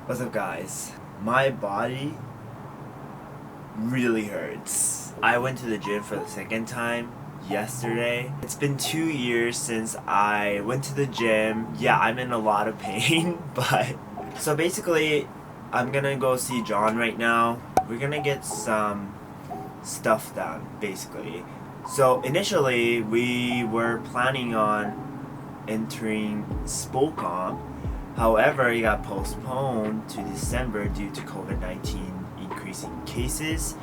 What's up, guys? My body really hurts. I went to the gym for the second time yesterday. It's been 2 years since I went to the gym. Yeah, I'm in a lot of pain, but so basically I'm gonna go see John right now. We're gonna get some stuff done, basically. So initially we were planning on entering Spokane. However, it got postponed to December due to COVID-19 increasing cases,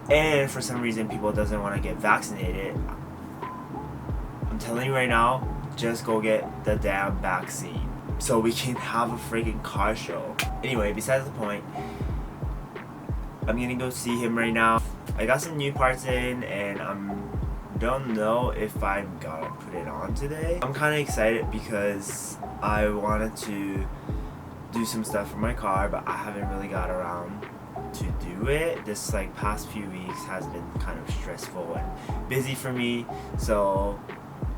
and for some reason people doesn't want to get vaccinated. I'm telling you right now, just go get the damn vaccine so we can have a freaking car show. Anyway, besides the point, I'm gonna go see him right now. I got some new parts in and don't know if I'm gonna put it on today. I'm kind of excited because I wanted to do some stuff for my car, but I haven't really got around to do it. This past few weeks has been kind of stressful and busy for me, so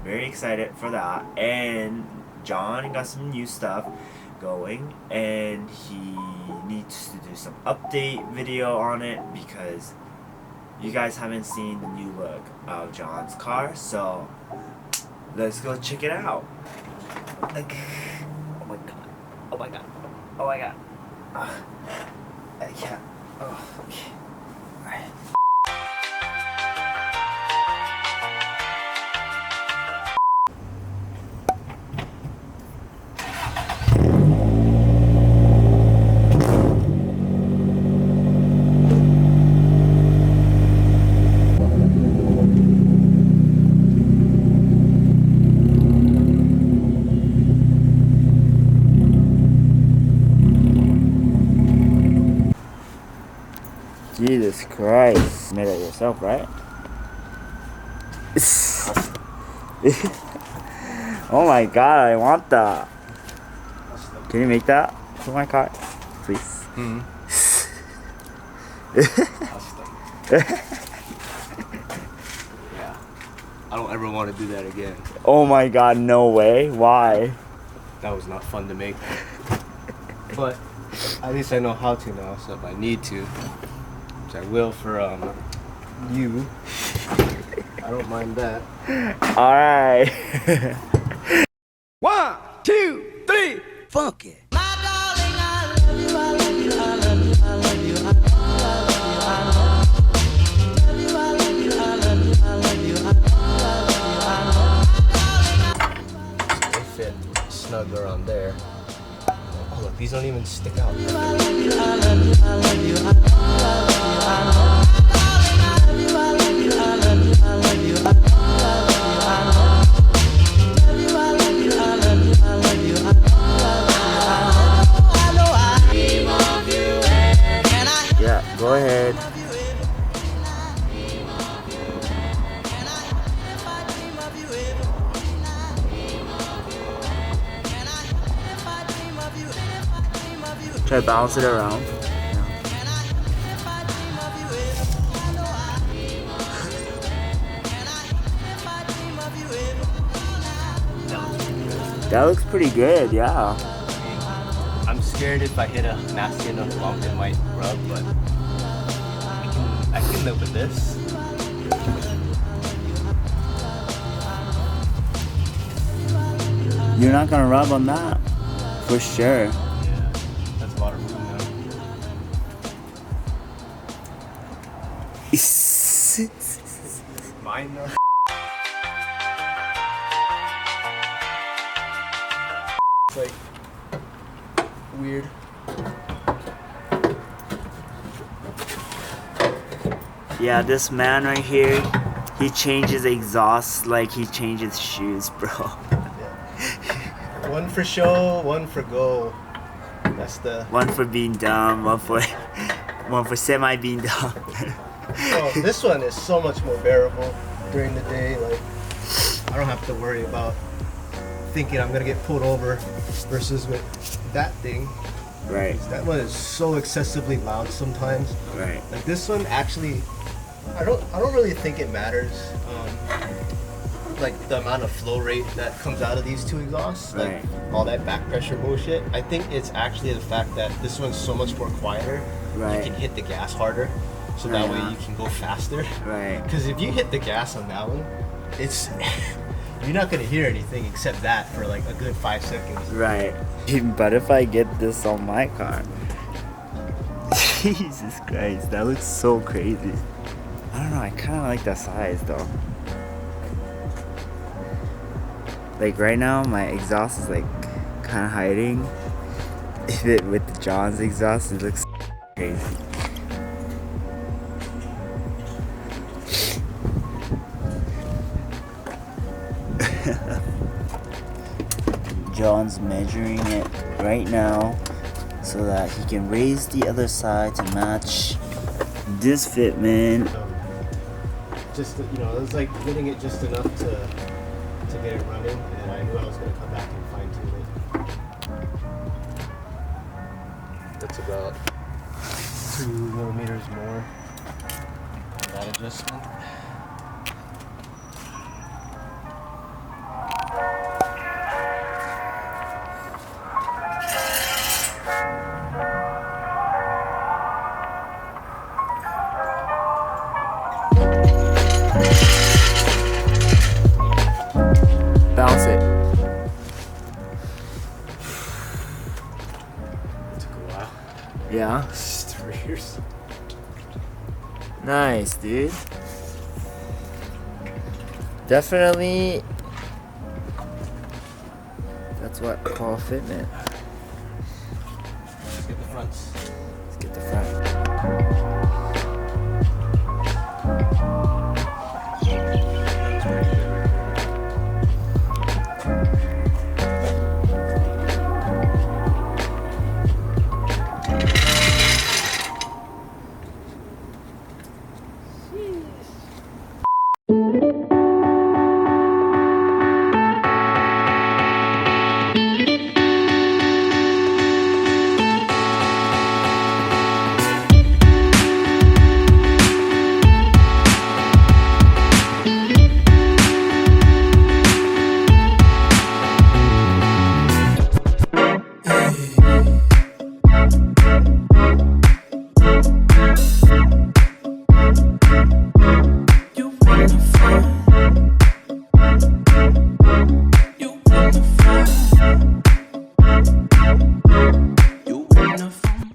very excited for that. And John got some new stuff going and he needs to do some update video on it because you guys haven't seen the new look of John's car, so let's go check it out. Like, oh my god, oh my god, oh my god. I can't. Oh, okay. Alright. Jesus Christ. You made it yourself, right? Oh my god, I want that. Can you make that for my car? Please. Yeah. I don't ever want to do that again. Oh my god, no way. Why? That was not fun to make. But at least I know how to now, so if I need to, which I will for you, I don't mind that. Alright. 1, 2, 3, funk it. They fit snug around there. Oh look, these don't even stick out. Yeah, go ahead. Try to bounce it around. That looks pretty good, yeah. I'm scared if I hit a nasty enough bump it might rub, but I can live with this. You're not gonna rub on that, for sure. Yeah, that's a lot of room now. Mine though. It's like weird. Yeah, this man right here, he changes exhausts like he changes shoes, bro. Yeah. One for show, one for go. That's the one for being dumb, one for semi being dumb. Oh, this one is so much more bearable during the day. Like, I don't have to worry about thinking I'm gonna get pulled over versus with that thing. Right. That one is so excessively loud sometimes. Right. Like this one actually, I don't really think it matters. like the amount of flow rate that comes out of these two exhausts, like Right. all that back pressure bullshit. I think it's actually the fact that this one's so much more quieter. Right. You can hit the gas harder, so that way you can go faster. Right. Because if you hit the gas on that one, it's you're not gonna hear anything except that for like a good 5 seconds. Right. But if I get this on my car, Jesus Christ, that looks so crazy. I don't know, I kind of like that size though. Like right now, my exhaust is like kind of hiding. If it with the John's exhaust, it looks crazy. John's measuring it right now so that he can raise the other side to match this fitment. Just it was like getting it just enough to get it running, and I knew I was gonna come back and fine tune it. That's about 2 millimeters more on that adjustment. Bounce it. It took a while. Yeah. It's 3 years. Nice, dude. Definitely. That's what I call fitment. Let's get the fronts. Let's get the front.